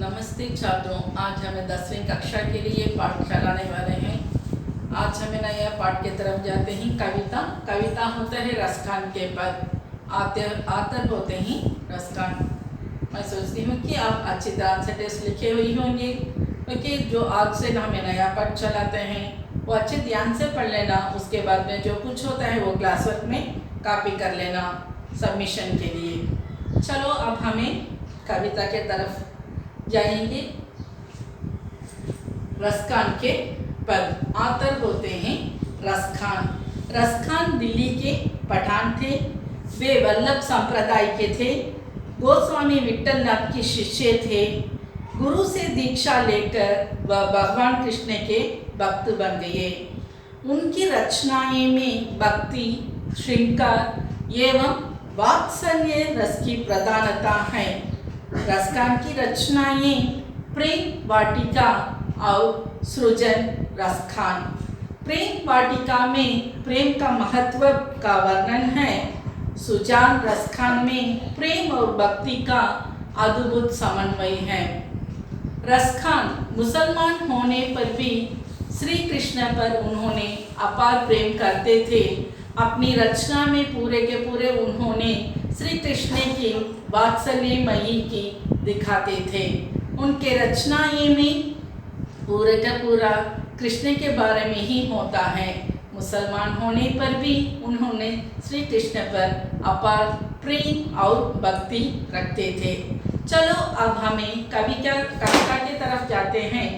नमस्ते छात्रों, आज हमें 10वीं कक्षा के लिए पाठ चलाने वाले हैं। आज हमें नया पाठ की तरफ जाते हैं। कविता होता है रसखान के पद, आतर होते हैं रसखान। मैं सोचती हूँ कि आप अच्छी तरह से टेस्ट लिखे हुए होंगे, क्योंकि जो आज से हमें नया पाठ चलाते हैं वो अच्छे ध्यान से पढ़ लेना। उसके बाद में जो कुछ होता है वो क्लास वर्क में कॉपी कर लेना सबमिशन के लिए। चलो अब हमें कविता के तरफ जाएंगे। रसखान के पद, आतर होते हैं रसखान। रसखान दिल्ली के पठान थे। वे वल्लभ संप्रदाय के थे। गोस्वामी विट्ठलनाथ के शिष्य थे। गुरु से दीक्षा लेकर वह भगवान कृष्ण के भक्त बन गए। उनकी रचनाएं में भक्ति, श्रृंगार एवं वात्सल्य रस की प्रधानता है। रसखान की रचनाएं प्रेम वाटिका और सृजन रसखान। प्रेम वाटिका में प्रेम का महत्व का वर्णन है। सुजान रसखान में प्रेम और भक्ति का अद्भुत समन्वय है। रसखान मुसलमान होने पर भी श्री कृष्ण पर उन्होंने अपार प्रेम करते थे। अपनी रचना में पूरे के पूरे उन्होंने श्री कृष्ण की वात्सल्यमयी की दिखाते थे। उनके रचनाएं में पूरे का पूरा कृष्ण के बारे में ही होता है। मुसलमान होने पर भी उन्होंने श्री कृष्ण पर अपार प्रेम और भक्ति रखते थे। चलो अब हमें कविता की तरफ जाते हैं।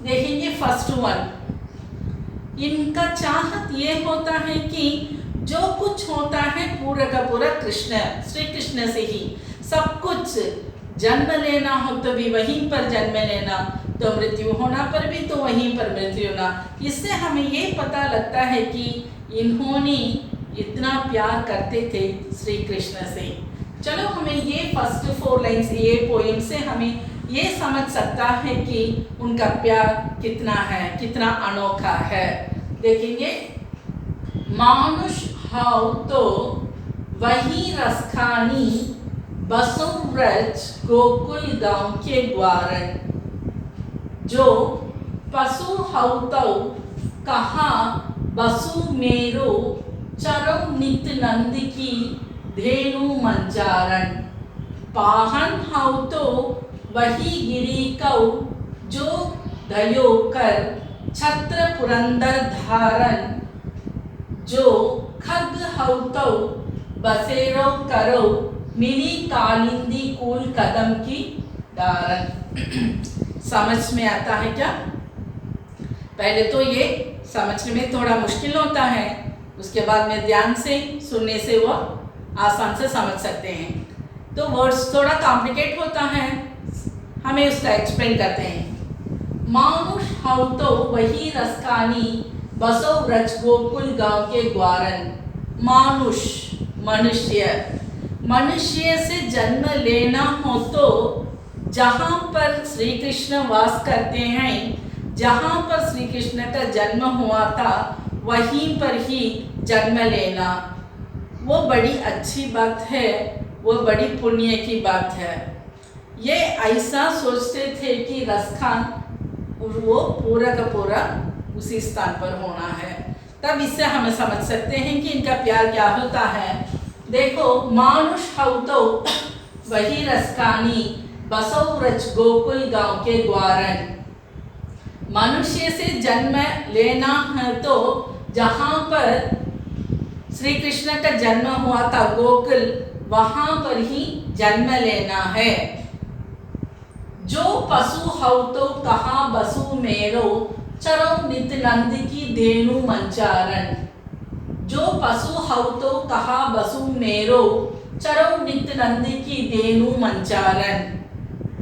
देखेंगे फर्स्ट वन। इनका चाहत ये होता है कि जो कुछ होता है पूरा का पूरा कृष्ण, श्री कृष्ण से ही सब कुछ। जन्म लेना हो तो भी वहीं पर जन्म लेना, तो मृत्यु होना पर भी तो वहीं पर मृत्यु होना। इससे हमें ये पता लगता है कि इन्होंने इतना प्यार करते थे श्री कृष्ण से। चलो हमें ये फर्स्ट 4 लाइन्स ये पोएम से हमें ये समझ सकता है कि उनका प्यार कितना है, कितना अनोखा है। देखेंगे, मानुष हाउ तो वही रसखानी, बसो व्रज गोकुल गांव के ग्वारन। जो पशु हौ तो कहा बसु मेरो, चरो नित नंद की धेनु मंजारन। पाहन हौ तो वही गिरी कौ, जो दयो कर छत्र पुरंदर धारन। जो खग हौ तो बसेरो करो, मिली कालिंदी कूल कदम की डारन। समझ में आता है क्या? पहले तो ये समझने में थोड़ा मुश्किल होता है, उसके बाद में ध्यान से सुनने से वो आसान से समझ सकते हैं। तो वर्ड्स थोड़ा कॉम्प्लिकेट होता है, हमें उसका एक्सप्लेन करते हैं। मानुष हौ तो वही रसखानी, बसो व्रज गोकुल गांव के ग्वारन। मानुष मनुष्य, मनुष्य से जन्म लेना हो तो जहाँ पर श्री कृष्ण वास करते हैं, जहाँ पर श्री कृष्ण का जन्म हुआ था वहीं पर ही जन्म लेना, वो बड़ी अच्छी बात है, वो बड़ी पुण्य की बात है। ये ऐसा सोचते थे कि रसखान वो पूरा का पूरा उसी स्थान पर होना है। तब इससे हमें समझ सकते हैं कि इनका प्यार क्या होता है। देखो, मानुष हौ तो वही रसखानी, बसो व्रज गोकुल गांव के ग्वारन। मनुष्य से जन्म लेना है तो जहाँ पर श्री कृष्ण का जन्म हुआ था गोकुल, वहाँ पर ही जन्म लेना है। जो पशु हौ तो कहा बसु मेरो, चरो नित नंद की धेनु मंचारन। जो पशु हौ तो कहा बसु मेरो, चरो नित नंद की धेनु मंचारन।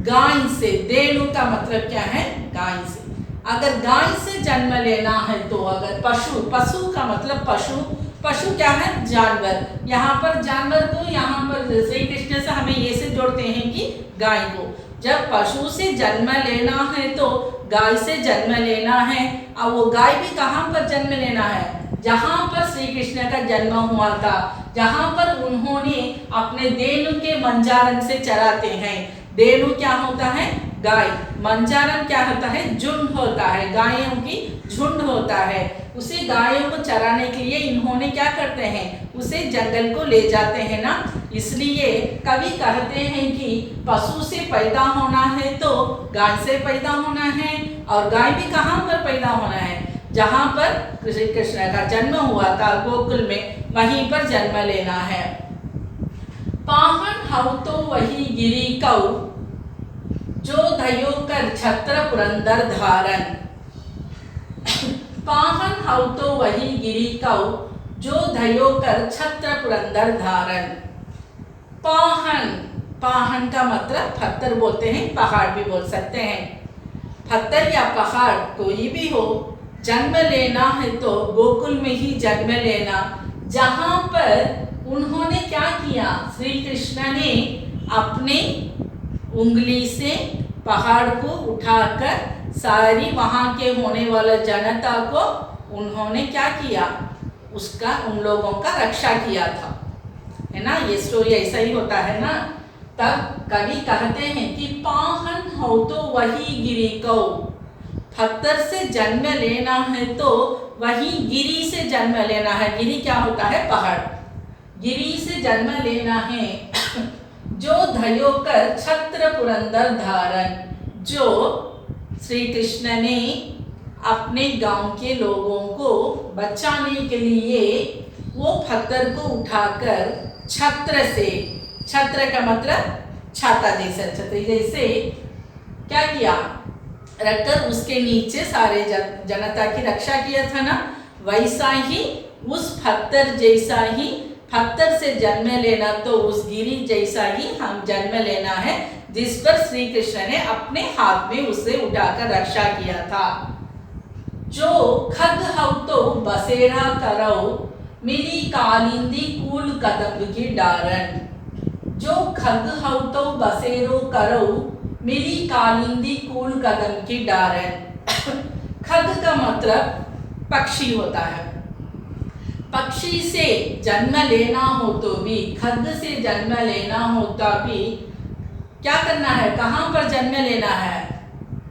गाय से, धेनु का मतलब क्या है? गाय से। अगर गाय से जन्म लेना है तो अगर पशु, पशु का मतलब पशु, पशु क्या है? जानवर। यहाँ पर जानवर को यहाँ पर श्री कृष्ण से हमें ये से जोड़ते हैं कि गाय को। जब पशु से जन्म लेना है तो गाय से जन्म लेना है। और वो गाय भी कहाँ पर जन्म लेना है? जहाँ पर श्री कृष्ण का जन्म हुआ था, जहाँ पर उन्होंने अपने धेनु के मंजारन से चराते हैं। धेनु क्या होता है? गाय, मंजारन क्या होता है? झुंड होता है, गायों की झुंड होता है। उसे गायों को चराने के लिए इन्होंने क्या करते हैं? उसे जंगल को ले जाते हैं ना। इसलिए कवि कहते हैं कि पशु से पैदा होना है तो गाय से पैदा होना है, और गाय भी कहाँ पर पैदा होना है? जहाँ पर श्री कृष्ण का जन्म हुआ था गोकुल में, वहीं पर जन्म लेना है। पाहन हव तो वही गिरी कौ, जो धयो कर छत्र पुरंदर धारण। पाहन हव तो वही गिरी कौ, जो धयो कर छत्र पुरंदर धारण। पाहन, पाहन का मतलब पत्थर बोलते हैं, पहाड़ भी बोल सकते हैं। पत्थर या पहाड़ कोई भी हो, जन्म लेना है तो गोकुल में ही जन्म लेना, जहाँ पर उन्होंने क्या किया? श्री कृष्ण ने अपने उंगली से पहाड़ को उठाकर सारी वहाँ के होने वाला जनता को उन्होंने क्या किया? उसका, उन लोगों का रक्षा किया था, है ना। ये स्टोरी ऐसा ही होता है ना। तब कवि कहते हैं कि पाहन हो तो वही गिरी कौ, पत्थर से जन्म लेना है तो वही गिरी से जन्म लेना है। गिरी क्या होता है? पहाड़। गिरी से जन्म लेना है। जो धयो कर छत्र पुरंदर धारण, जो श्री कृष्ण ने अपने गांव के लोगों को बचाने के लिए वो पत्थर को उठाकर छत्र से, छत्र का मतलब छाता जैसे, छतरी जैसे क्या किया? रखकर उसके नीचे सारे जनता की रक्षा किया था ना। वैसा ही उस पत्थर जैसा ही, पत्थर से जन्म लेना तो उस गिरी जैसा ही हम जन्म लेना है, जिस पर श्री कृष्ण ने अपने हाथ में उसे उठाकर रक्षा किया था। जो खग हव तो बसेरा करौ, मिली कालिंदी कूल कदम्ब की डारण। जो खग हव तो बसेरो करौ, मिली कालिंदी कूल कदम की डारण। खग का मतलब पक्षी होता है। पक्षी से जन्म लेना हो तो भी, खग से जन्म लेना होता भी क्या करना है? कहाँ पर जन्म लेना है?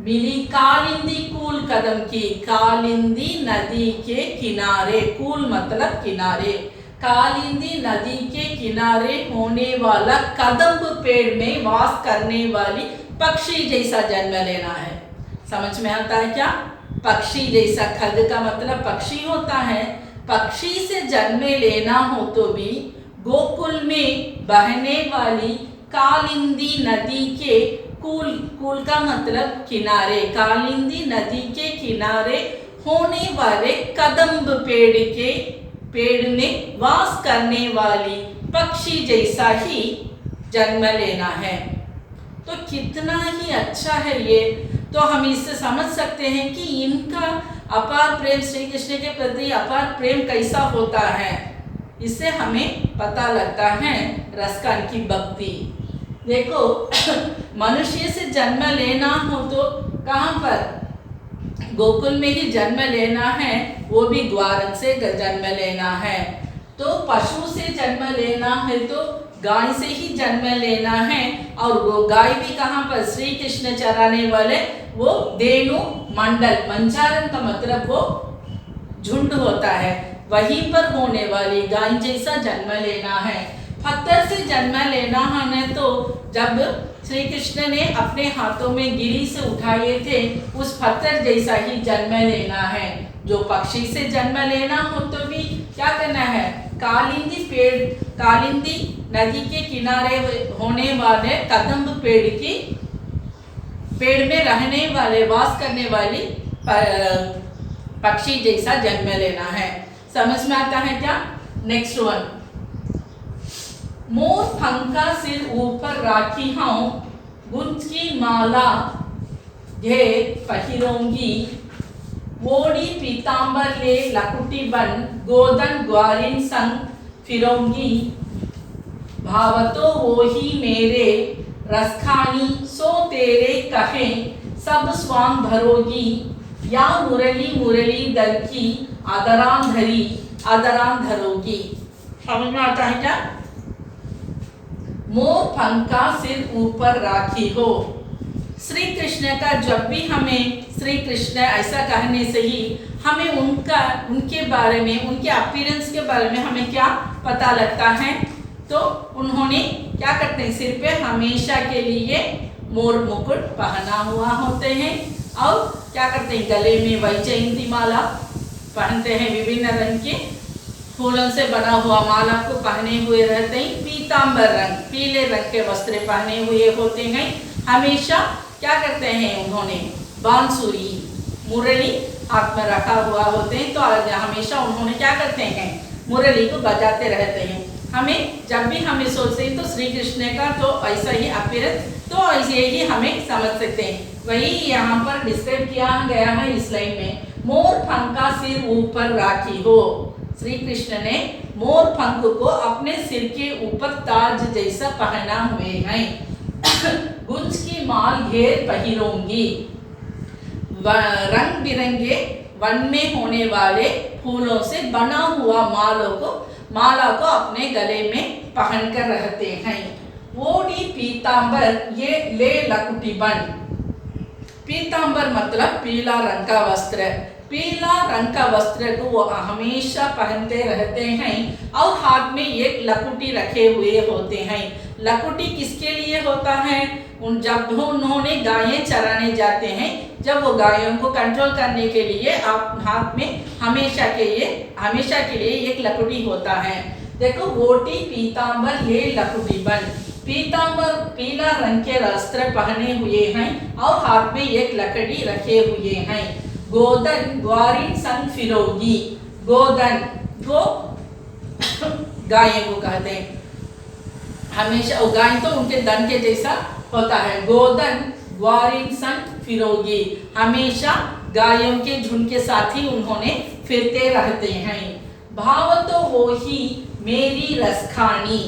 मिली कालिंदी कूल कदम की, कालिंदी नदी के किनारे, कूल मतलब किनारे, कालिंदी नदी के किनारे होने वाला कदम्ब पेड़ में वास करने वाली पक्षी जैसा जन्म लेना है। समझ में आता है क्या? पक्षी जैसा, खग का मतलब पक्षी होता है। पक्षी से जन्म लेना हो तो भी गोकुल में बहने वाली कालिंदी नदी के कूल, कूल का मतलब किनारे, कालिंदी नदी के किनारे होने वाले कदम्ब पेड़ में वास करने वाली पक्षी जैसा ही जन्म लेना है। तो कितना ही अच्छा है ये। तो हम इससे समझ सकते हैं कि इनका अपार प्रेम, श्री कृष्ण के प्रति अपार प्रेम कैसा होता है। इससे हमें पता लगता है रसकान की भक्ति। देखो मनुष्य से जन्म लेना हो तो कहाँ पर? गोकुल में ही जन्म लेना है, वो भी द्वारक से जन्म लेना है। तो पशु से जन्म लेना है तो गाय से ही जन्म लेना है, और वो गाय भी कहाँ पर? श्री कृष्ण चराने वाले वो धेनु मंडल, मंचारण का मतलब वो झुंड होता है, वहीं पर होने वाली गाय जैसा जन्म लेना है। पत्थर से जन्म लेना है तो जब श्री कृष्ण ने अपने हाथों में गिरी से उठाए थे, उस पत्थर जैसा ही जन्म लेना है। जो पक्षी से जन्म लेना हो तो भी क्या करना है? कालिंदी पेड़, कालिंदी नदी के किनारे होने वाले कदम्ब पेड़ में रहने वाले, वास करने वाली पक्षी जैसा जन्म लेना है। समझ में आता है क्या? नेक्स्ट वन, मोर पंखा सिर ऊपर राखी हूँ, गुंज की माला घेर पहिरोंगी, ओढ़ी पीतांबर ले लकुटी बन, गोदन ग्वारिन संग फिरोंगी, भावतो वो ही मेरे रसखानी, सो तेरे कहे सब स्वांग भरोगी, या मुरली मुरली दर की आदरान धरोगी। समझ में आता है क्या? मोर पंखा सिर ऊपर राखी हो, श्री कृष्ण का जब भी हमें श्री कृष्ण ऐसा कहने से ही हमें उनके बारे में, उनके अपीयरेंस के बारे में हमें क्या पता लगता है। तो उन्होंने क्या करते हैं, सिर पे हमेशा के लिए मोर मुकुट पहना हुआ होते हैं और क्या करते हैं, गले में वैजयंती माला पहनते हैं, विभिन्न रंग के फूलों से बना हुआ माला को पहने हुए रहते हैं। पीतांबर रंग, पीले रंग के वस्त्र पहने हुए होते हैं। हमेशा क्या करते हैं, उन्होंने बांसुरी, मुरली हाथ में रखा हुआ होते हैं। तो हमेशा उन्होंने क्या करते हैं, मुरली को बजाते रहते हैं। हमें जब भी हमें सोचते हैं तो श्री कृष्ण का तो ऐसा ही अपीयरेंस, तो ऐसे ही हमें समझ सकते हैं। वही यहाँ पर डिस्क्राइब किया गया है इस लाइन में, मोर पंख का सिर ऊपर राखी हो। श्री कृष्ण ने मोर पंख को अपने सिर के ऊपर ताज जैसा पहना हुए हैं। गुंज की माल घेर पहिरोंगी, रंग बिरंगे वन में होने वाले फूलों से बना हुआ माला को अपने गले में पहन कर रहते हैं। ओडी पीतांबर ये ले लकुटी बन, पीतांबर मतलब पीला रंग का वस्त्र, पीला रंग का वस्त्र को वो हमेशा पहनते रहते हैं और हाथ में एक लकुटी रखे हुए होते हैं। लकुटी किसके लिए होता है, जब उन्होंने गायें चराने जाते हैं, जब वो गायों को कंट्रोल करने के लिए आप हाथ में हमेशा के लिए एक लकुटी होता है। देखो, वोटी पीतांबर ये लकुटी बन, पीतांबर पीला रंग के वस्त्र पहने हुए हैं और हाथ में एक लकड़ी रखे हुए हैं। गोदन ग्वारिन संग फिरोगी, गोदन को गाय को कहते हैं, हमेशा गाय तो उनके दन के जैसा होता है। गोदन ग्वारिन संग फिरोगी, हमेशा गायों के झुंड के साथ ही उन्होंने फिरते रहते हैं। भाव तो वो ही मेरी रसखानी,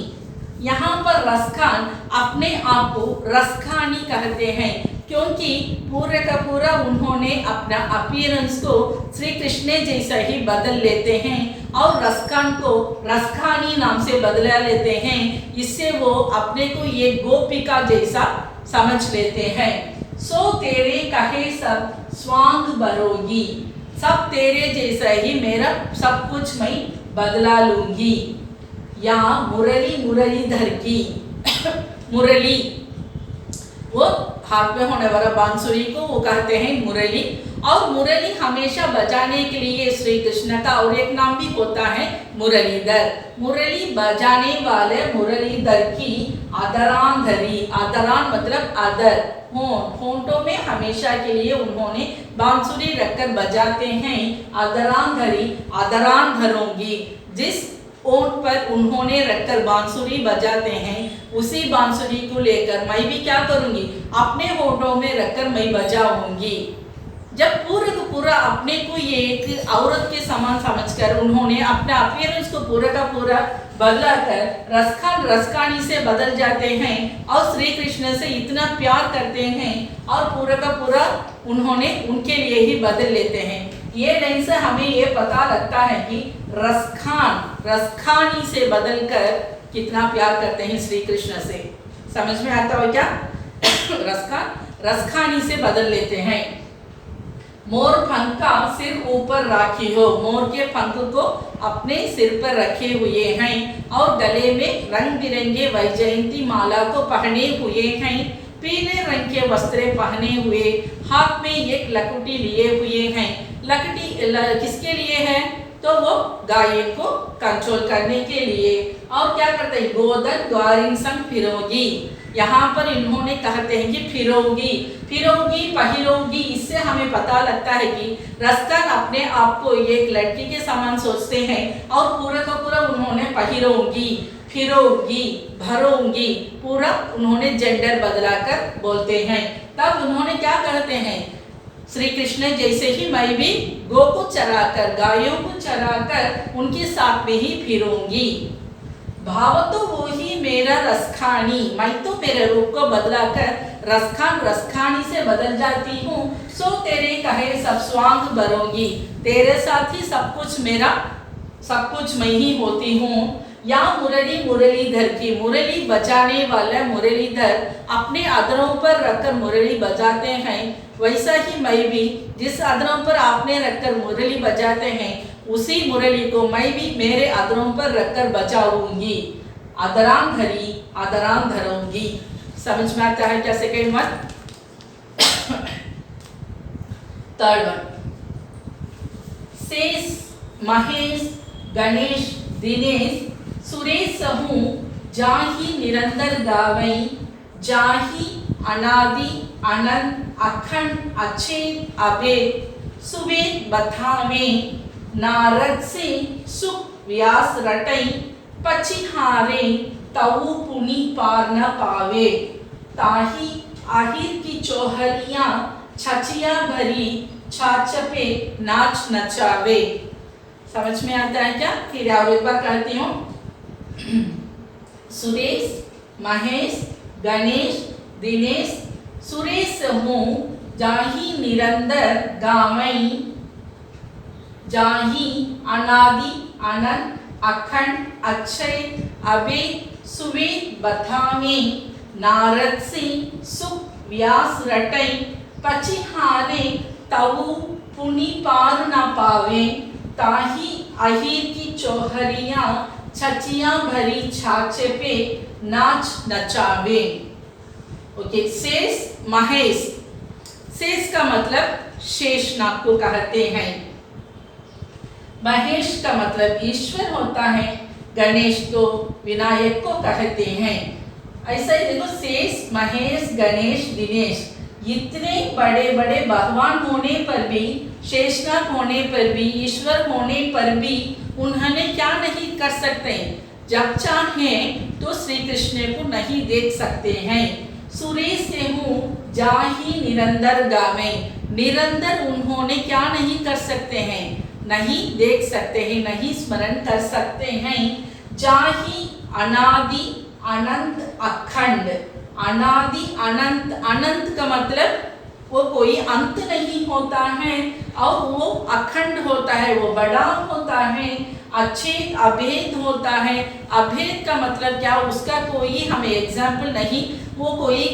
यहाँ पर रसखान अपने आप को रसखानी कहते हैं क्योंकि पूरे का पूरा उन्होंने अपना अपीयरेंस को श्री कृष्ण जैसा ही बदल लेते हैं और रसखान को रसखानी नाम से बदला लेते हैं। इससे वो अपने को ये गोपिका जैसा समझ लेते हैं। सो तेरे कहे सब स्वांग बरोगी, सब तेरे जैसा ही मेरा सब कुछ मैं बदला लूंगी। यहाँ मुरलीधर की मुरली, वो हाथ में होने वाला बांसुरी को वो कहते हैं मुरली, और मुरली हमेशा बजाने के लिए श्री कृष्ण का और एक नाम भी होता है मुरलीधर। मुरली बजाने वाले मुरलीधर की आदरांधरी, आदरान मतलब आदर, होंठों में हमेशा के लिए उन्होंने बांसुरी रखकर बजाते हैं। आदरांधरी, आदरांधरोंगी, जिस ओंठ पर उन्होंने रखकर बांसुरी बजाते हैं उसी बांसुरी को लेकर मैं भी क्या करूंगी, अपने होठों में रखकर मैं बजाऊंगी। जब पूरा का पूरा अपने को ये एक औरत के समान समझकर उन्होंने अपने अपीयरेंस को पूरा का पूरा बदला कर रसखान रसखानी से बदल जाते हैं और श्री कृष्ण से इतना प्यार करते हैं और पूरा का पूरा उन्होंने उनके लिए ही बदल लेते हैं। ये लाइन से हमें ये पता लगता है कि रसखान रसखानी से बदलकर कितना प्यार करते हैं श्री कृष्ण से। समझ में आता हो क्या? रसखान रसखानी से बदल लेते हैं। मोर पंख का सिर ऊपर राखी हो, मोर के पंख को अपने सिर पर रखे हुए हैं और गले में रंग बिरंगे वैजयंती माला को पहने हुए हैं। पीले रंग के वस्त्र पहने हुए, हाथ में एक लकुटी लिए हुए हैं। लकड़ी किसके लिए है? तो वो गाय को कंट्रोल करने के लिए। और क्या करते हैं? गोदन ग्वारिन संग फिरोगी, यहाँ पर इन्होंने कहते हैं कि फिरोगी, फिरोगी पहिरोगी, इससे हमें पता लगता है कि रसखान अपने आप को एक लड़की के समान सोचते हैं और पूरा का पूरा उन्होंने पहिरोगी, फिरोगी, भरोगी, पूरा उन्होंने जेंडर बदलाकर बोलते हैं। तब उन्होंने क्या कहते हैं? श्री कृष्ण जैसे ही मैं भी गो को चराकर, गायों को चराकर उनके साथ में ही फिरूंगी। भाव तो वो ही मेरा रसखानी, मैं तो मेरे रूप को बदलाकर रसखान रसखानी से बदल जाती हूँ। सो तेरे कहे सब स्वांग बरोगी, तेरे साथ ही सब कुछ मेरा, सब कुछ मैं ही होती हूँ। या मुरली मुरलीधर की, मुरली बजाने वाला मुरलीधर अपने अधरों पर रखकर मुरली बजाते हैं, वैसा ही मैं भी जिस अधरों पर आपने रखकर मुरली बजाते हैं उसी मुरली को मैं भी मेरे अधरों पर रखकर बजाऊंगी। अधरांधरी अधरांधरूंगी। समझ में आता है क्या सेकेंड वन? थर्ड वन, शेष महेश गणेश दिनेश सुरेश समूह जाहि निरंतर गावई, जाहि अनादि अनंत अखंड अछेद अभेद सुवेद बथावे, नारद से सुख व्यास रटई, पचिहारे तऊ पुनि पार न पावे, ताही आहिर की चौहरियां छचिया भरी, छाछपे नाच नचावे। समझ में आता है क्या? फिर और एक बार कहती हूँ। सुरेश महेश गणेश दिनेश सुरेश समूह जाहि निरंतर गावई, जाहि अनादि अनंत अखंड अक्षय अभेद सुवेद बथावे, नारद से सुख व्यास रटई, पचिहारे तऊ पुनि पार न पावे, ताही अहिर की चौहरियां छचियां भरी, छाछे पे नाच नचावे। ओके, शेष महेश, शेष का मतलब शेषनाग को कहते हैं, महेश का मतलब ईश्वर होता है, गणेश को विनायक को कहते हैं। ऐसा ही देखो, शेष महेश गणेश दिनेश, इतने बड़े बड़े भगवान होने पर भी, शेषनाग होने पर भी, ईश्वर होने पर भी उन्होंने क्या नहीं कर सकते? जब चाहें तो श्री कृष्ण को नहीं देख सकते हैं। सुरेश से मुँह जाहि निरंतर गावे, निरंतर उन्होंने क्या नहीं कर सकते हैं? नहीं देख सकते हैं, नहीं स्मरण कर सकते हैं। जाहि अनादि अनंत अखंड, अनादि अनंत, अनंत का मतलब वो कोई अंत नहीं होता है और वो अखंड होता है, वो बड़ा होता है, अछेद अभेद होता है। अभेद का मतलब क्या? उसका कोई हमें एग्जाम्पल नहीं, वो कोई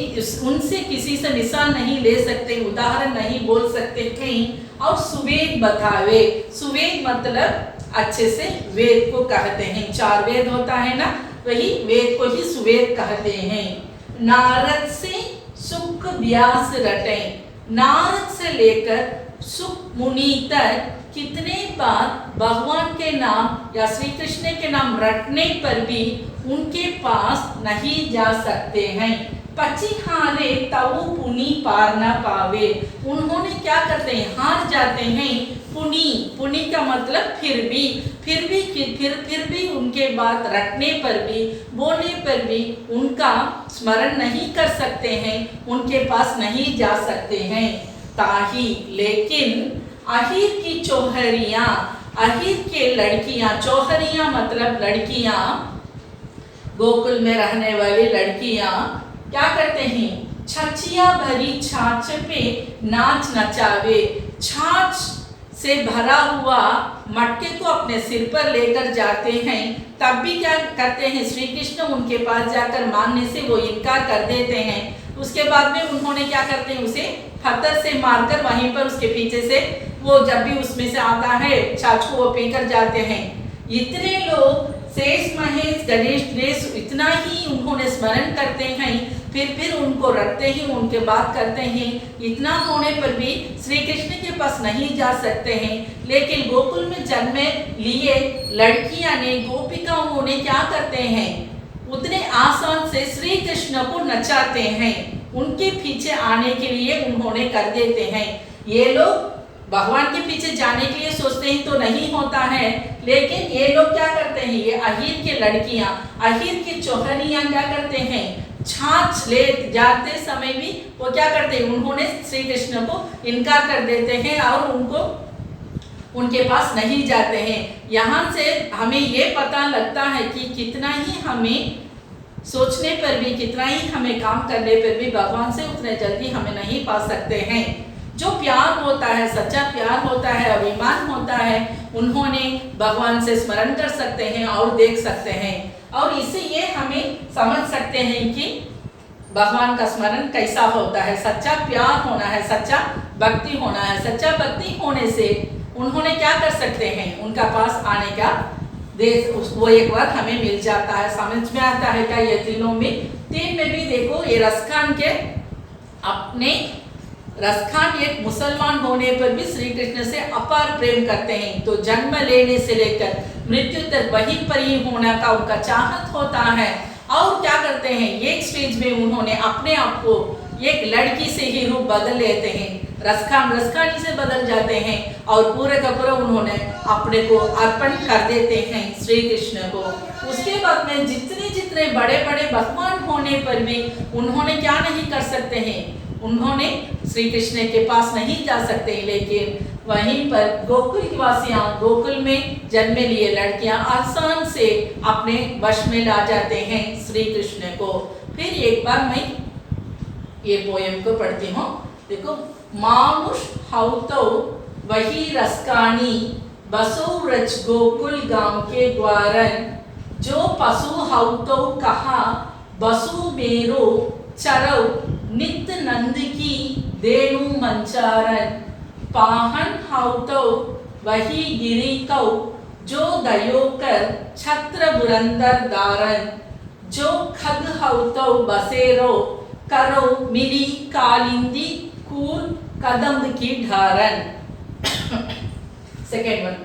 उनसे किसी से मिसाल नहीं ले सकते, उदाहरण नहीं बोल सकते कहीं। और सुवेद बतावे, सुवेद मतलब अच्छे से वेद को कहते हैं, 4 वेद होता है ना, वही वेद को ही सुवेद कहते हैं। नारद से सुख व्यास रटे, नारद से लेकर सुख मुनि तक कितने बार भगवान के नाम या श्री कृष्ण के नाम रटने पर भी उनके पास नहीं जा सकते हैं। पचिहारे तऊ पुनि पार न पावे, उन्होंने क्या करते हैं? हार जाते हैं। पुनि, पुनि का मतलब फिर भी उनके बात रटने पर भी, बोलने पर भी उनका स्मरण नहीं कर सकते हैं, उनके पास नहीं जा सकते हैं। ताही, लेकिन अहिर की चौहरियां, अहिर के लड़कियां, चौहरियां मतलब लड़कियां, गोकुल में रहने वाली लड़कियां क्या करते हैं? छचिया भरी छाछ पे नाच नचावे, छाछ से भरा हुआ मटके को अपने सिर पर लेकर जाते हैं। तब भी क्या करते हैं? श्री कृष्ण उनके पास जाकर मानने से वो इनकार कर देते हैं। उसके बाद में उन्होंने क्या करते हैं? उसे पत्थर से मारकर वहीं पर उसके पीछे से वो जब भी उसमें से आता है छाछ को वो पीकर जाते हैं। इतने लोग शेष महेश गणेश दिनेश इतना ही उन्होंने स्मरण करते हैं, फिर उनको रटते हैं, उनके बात करते हैं। इतना होने पर भी श्री कृष्ण के पास नहीं जा सकते हैं। लेकिन गोकुल में जन्मे लिए लड़कियां ने, गोपिकाओं ने क्या करते हैं? उतने आसान से श्री कृष्ण को नचाते हैं, उनके पीछे आने के लिए उन्होंने कर देते हैं। ये लोग भगवान के पीछे जाने के लिए सोचते हैं तो नहीं होता है, लेकिन ये लोग क्या करते हैं? ये अहिर के लड़कियां, अहिर की चौहरियां क्या करते हैं? छाछ ले जाते समय भी वो क्या करते हैं? उन्होंने श्री कृष्ण को इनकार कर देते हैं और उनके पास नहीं जाते हैं। यहाँ से हमें ये पता लगता है कि कितना ही हमें सोचने पर भी, कितना ही हमें काम करने पर भी भगवान से उतने जल्दी हमें नहीं पा सकते हैं। जो प्यार होता है, सच्चा प्यार होता है, अभिमान होता है, उन्होंने भगवान से स्मरण कर सकते हैं और देख सकते हैं। और इससे ये हमें समझ सकते हैं कि भगवान का स्मरण कैसा होता है। सच्चा प्यार होना है, सच्चा भक्ति होना है। सच्चा भक्ति होने से उन्होंने क्या कर सकते हैं, उनका पास आने का वो एक बार हमें मिल जाता है, समझ में आता है क्या। ये तीनों में, तीन में भी देखो ये रसखान के अपने रसखान एक मुसलमान होने पर भी श्री कृष्ण से अपार प्रेम करते हैं। तो जन्म लेने से लेकर मृत्यु तक वही पर ही होना का उनका चाहत होता है। और क्या करते हैं, एक स्टेज में उन्होंने अपने आप को एक लड़की से ही रूप बदल लेते हैं, रसखानी से बदल जाते हैं और पूरे का पूरा उन्होंने अपने को अर्पण कर देते हैं श्री कृष्ण को। उसके बाद में जितने जितने बड़े बड़े भगवान होने पर भी उन्होंने क्या नहीं कर सकते हैं, उन्होंने श्री कृष्ण के पास नहीं जा सकते। लेकिन वहीं पर गोकुल की वासियां, गोकुल में जन्मे लिए लड़कियां आसान से अपने वश में ला जाते हैं श्री कृष्ण को। फिर एक बार मैं ये पोएम को पढ़ती हूँ। देखो, मानुष हौतो वही रसकानी, बसो रच गोकुल गांव के द्वारन, जो पशु हौतो कहा बसु मेरो, चरौ नित नंद की देनु मंचारन, पाहन हौतो वही गिरी कौ, जो दयो कर छत्र बुरंदर दारन, जो खग हौतो बसेरो, करो मिली कालिंदी कूल कदम्ब की ढारन। सेकेंड वन,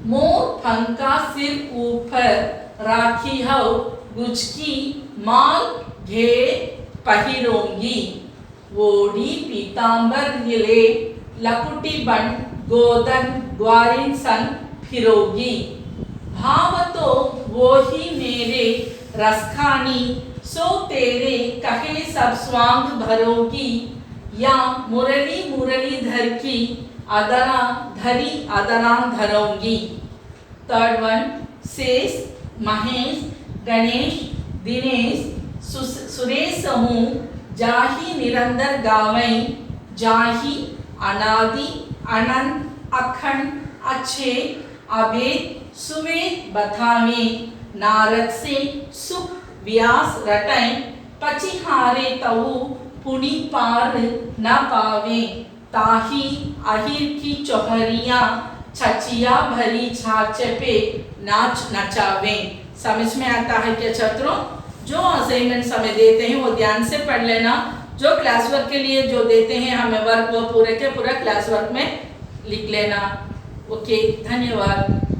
मोर पंखा सिर ऊपर राखी हो, गुजकी माल घे पहिरोंगी, वोडी पीतांबर गिले लकुटी बन गोदन ग्वारिन सन फिरोगी, भाव तो वो ही मेरे रसखानी, सो तेरे कहे सब स्वांग भरोगी, या मुरली मुरलीधर की अदरा धरी अदरा धरोंगी। थर्ड वन, शेष महेश गणेश दिनेश सुरेश समूह, जाही निरंतर गावई, जाही अनादि अनंत अखंड अच्छे अभेद सुवेद बथावे, नारद से सुख व्यास रटै, पचिहारे तऊ पुनि पार न पावे, ताही अहिर की चौहरियां छचिया भरी छाछ पे नाच नचावे। समझ में आता है क्या छात्रों? जो असाइनमेंट हमें देते हैं वो ध्यान से पढ़ लेना। जो क्लास वर्क के लिए जो देते हैं हमें वर्क, वो पूरे के पूरा क्लास वर्क में लिख लेना। ओके, धन्यवाद।